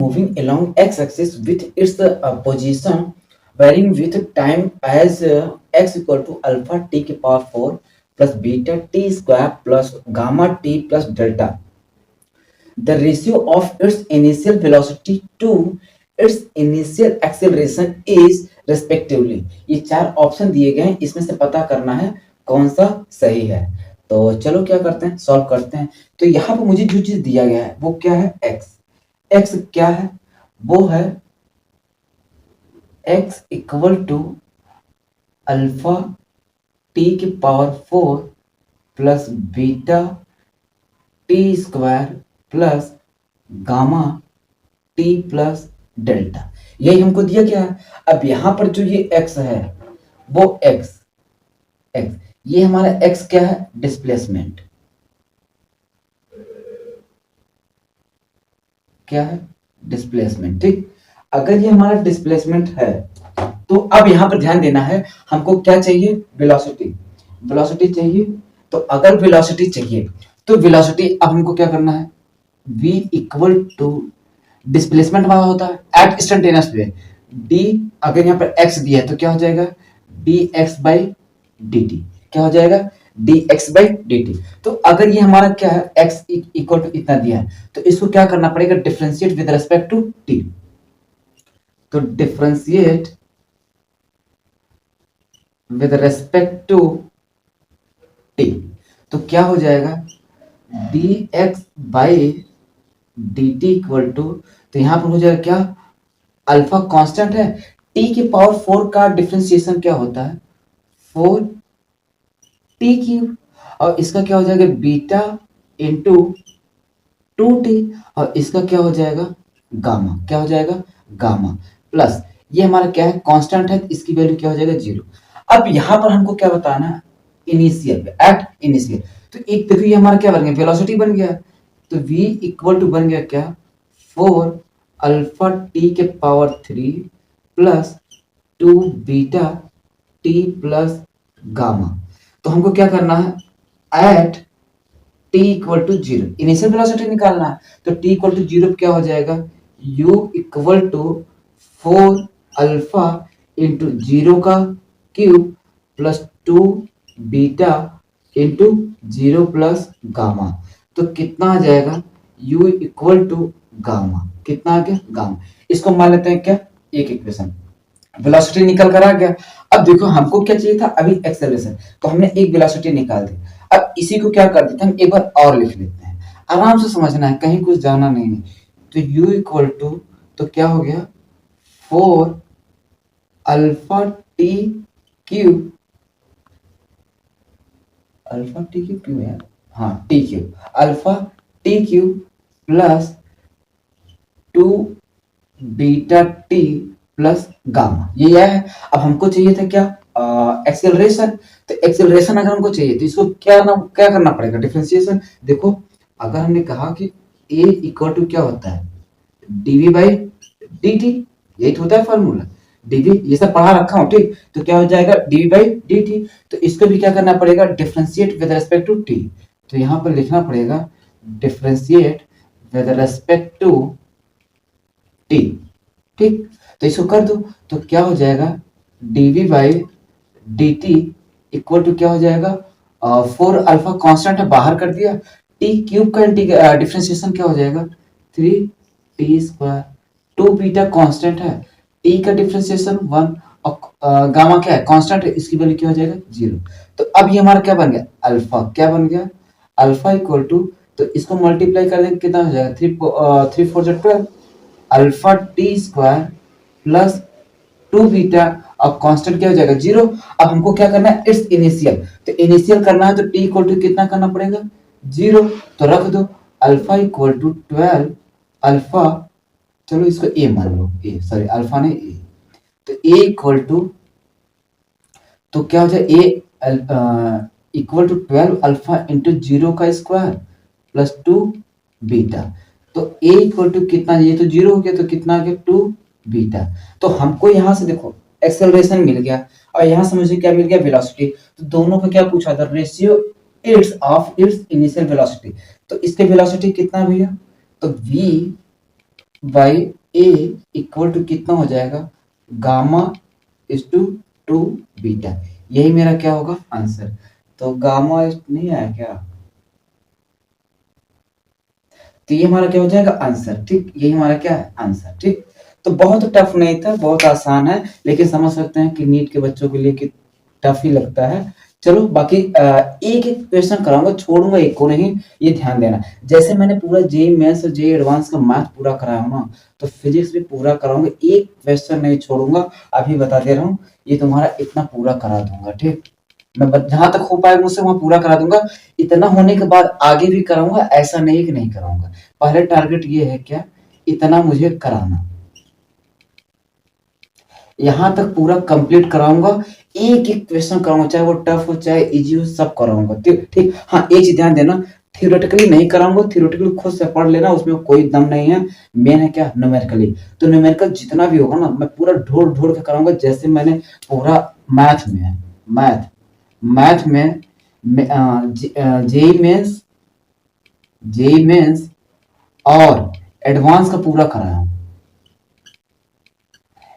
moving along x-axis with its position varying with time as x equal to alpha t के power 4 plus beta t square plus gamma t plus delta. The ratio of its initial velocity to its initial acceleration is respectively. ये चार option दिए गए हैं, इसमें से पता करना है कौन सा सही है। तो चलो क्या करते हैं, सॉल्व करते हैं। तो यहाँ पर मुझे जो चीज दिया गया है वो क्या है, x। x क्या है, वो है x equal to alpha T के power 4 plus beta T square plus gamma T plus delta. यही हमको दिया गया है। अब यहां पर जो ये x है वो x ये हमारा x क्या है, डिस्प्लेसमेंट। क्या है, डिस्प्लेसमेंट। ठीक, अगर ये हमारा डिस्प्लेसमेंट है तो अब यहां पर ध्यान देना है, हमको क्या चाहिए, वेलोसिटी। वेलोसिटी चाहिए। तो अगर वेलोसिटी चाहिए तो वेलोसिटी अब हमको क्या करना है, v इक्वल टू डिस्प्लेसमेंट हमारा होता है एट इंस्टेंटेनियस पे d। अगर यहाँ पर x दिया है तो क्या हो जाएगा, dx बाई dt। क्या हो जाएगा, dx बाई dt। तो अगर ये हमारा क्या है, x इक्वल टू इतना दिया है तो इसको क्या करना पड़ेगा, differentiate with respect to t। तो differentiate with respect to t, तो क्या हो जाएगा, dx by dt equal to, तो यहां पर हो जाएगा क्या, अल्फा कांस्टेंट है, t के पावर 4 का डिफरेंशिएशन क्या होता है, 4 t क्यूब, और इसका क्या हो जाएगा, बीटा इंटू 2t, और इसका क्या हो जाएगा, गामा। क्या हो जाएगा, गामा प्लस ये हमारा क्या है, कांस्टेंट है, इसकी वैल्यू क्या हो जाएगा, 0। अब यहां पर हमको क्या बताना है, इनिशियल एट इनिशियल। तो एक देखो ये हमारा क्या बन गया, वेलोसिटी बन गया। तो v इक्वल टू बन गया क्या, 4 अल्फा t के power 3 plus 2 beta t plus gamma. तो हमको क्या करना है, at t equal to 0 initial velocity निकालना है। तो t इक्वल टू 0 क्या हो जाएगा, u equal to 4 alpha into 0 का cube plus 2 beta into 0 plus gamma. तो कितना आ जाएगा, u इक्वल टू गामा। कितना आ गया, गामा। इसको मान लेते हैं क्या, एक इक्वेशन। वेलोसिटी निकल कर आ गया। अब देखो हमको क्या चाहिए था, अभी एक्सेलरेशन, तो हमने एक वेलोसिटी निकाल दी। अब इसी को क्या कर देते हैं, हम एक बार और लिख लेते हैं, आराम से समझना है, कहीं कुछ जाना नहीं है। तो u इक्वल टू, तो क्या हो गया, 4 alpha T cube, alpha T cube क्यों यार, हाँ T cube, alpha T cube plus 2 beta T plus gamma. ये है। अब हमको चाहिए था क्या, एक्सेलरेशन। तो एक्सेलरेशन अगर हमको चाहिए तो इसको क्या करना पड़ेगा, डिफरेंशिएशन। देखो अगर हमने कहा कि a इक्वल टू क्या होता है, dv बाई dt, यही तो होता है फॉर्मूला, dv, ये सब पढ़ा रखा हूं, ठीक। तो क्या हो जाएगा, dv बाई dt। तो इसको भी क्या करना पड़ेगा, differentiate with respect to t। तो यहां पर लिखना पड़ेगा differentiate with respect to t। ठीक, तो इसको कर दो, तो क्या हो जाएगा, dv by dt equal to क्या हो जाएगा, 4 अल्फा कांस्टेंट है, बाहर कर दिया, t क्यूब का डिफरेंशिएशन क्या हो जाएगा, 3 t स्क्वायर, 2 बीटा कांस्टेंट है, t का डिफरेंशिएशन 1, और गामा क्या है, कांस्टेंट है, इसकी वैल्यू क्या हो जाएगा, 0। तो अब ये हमारा क्या बन गया, अल्फा। क्या बन गया, अल्फा इक्वल टू, तो इसको मल्टीप्लाई कर देंगे कितना हो जाएगा, 3 4 12, alpha T square plus 2 beta, अब कांस्टेंट क्या हो जाएगा, 0। अब हमको क्या करना है, इट्स इनिशियल। तो इनिशियल करना है तो t इक्वल टू कितना करना पड़ेगा, 0। तो रख दो, अल्फा इक्वल टू 12 अल्फा, चलो इसको a मान लो, a सॉरी अल्फा ने a। तो a इक्वल टू, तो क्या हो जाए, a equal to 12 alpha into 0 का स्क्वायर प्लस 2 बीटा। तो a इक्वल टू कितना, ये तो 0 हो गया, तो कितना आ गया, 2 बीटा। तो हमको यहां से देखो एक्सेलरेशन मिल गया, और यहां से मुझे क्या मिल गया, वेलोसिटी। तो दोनों पे क्या पूछा था, ratio its of its initial velocity. तो इसके वेलोसिटी कितना भैया, तो v by a equal to कितना हो जाएगा, गामा इज टू 2 बीटा। यही मेरा क्या होगा आंसर। तो गामा इज नहीं आया क्या, तो ये हमारा क्या हो जाएगा आंसर। ठीक, यही हमारा क्या है आंसर। ठीक, तो बहुत टफ नहीं था, बहुत आसान है, लेकिन समझ सकते हैं कि नीट के बच्चों के लिए कि टफ ही लगता है। चलो बाकी एक एक क्वेश्चन कराऊंगा, छोड़ूंगा एक को नहीं, ये ध्यान देना। जैसे मैंने पूरा जेई मेंस और जेई एडवांस का मैथ पूरा कराया हूं ना, तो फिजिक्स भी पूरा कराऊंगा, एक क्वेश्चन नहीं छोड़ूंगा। अभी बता दे रहा हूँ, ये तुम्हारा इतना पूरा करा दूंगा। ठीक, मैं जहां तक हो पाएगा मुझसे वहां पूरा करा दूंगा। इतना होने के बाद आगे भी कराऊंगा, ऐसा नहीं कि नहीं कराऊंगा। पहले टारगेट ये है क्या, इतना मुझे कराना, यहाँ तक पूरा कंप्लीट कराऊंगा। एक एक क्वेश्चन कराऊंगा, चाहे वो टफ हो चाहे इजी हो, सब कराऊंगा। ठीक ठीक, हाँ एक चीज ध्यान देना, थियोरेटिकली नहीं कराऊंगा, थियोरेटिकली खुद से पढ़ लेना, उसमें कोई दम नहीं है। मेन है क्या, न्यूमेरिकली। तो न्यूमेरिकल जितना भी होगा ना, मैं पूरा ढोल ढोल के कराऊंगा, जैसे मैंने पूरा मैथ में है, मैथ में जेई मेंस, और एडवांस का पूरा कराया हूँ।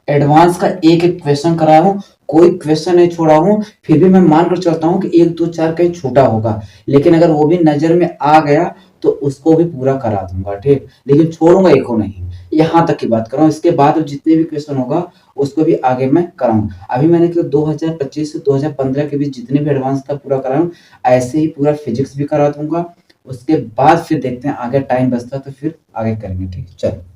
एडवांस का एक एक क्वेश्चन कराया हूँ, कोई क्वेश्चन नहीं छोड़ा हूँ। फिर भी मैं मानकर चलता हूँ कि एक दो चार कहीं छूटा होगा, लेकिन अगर वो भी नजर में आ गया तो उसको भी पूरा करा दूंगा। ठीक, लेकिन छोड़ूंगा एक को नहीं। यहाँ तक की बात कर रहा हूँ, इसके बाद जितने भी क्वेश्चन होगा उसको भी आगे मैं कराऊंगा। अभी मैंने 2025 से 2015 के बीच जितने भी एडवांस का पूरा कराया हूँ, ऐसे ही पूरा फिजिक्स भी करा दूंगा। उसके बाद फिर देखते हैं, आगे टाइम बचता है तो फिर आगे करेंगे। ठीक, चलो।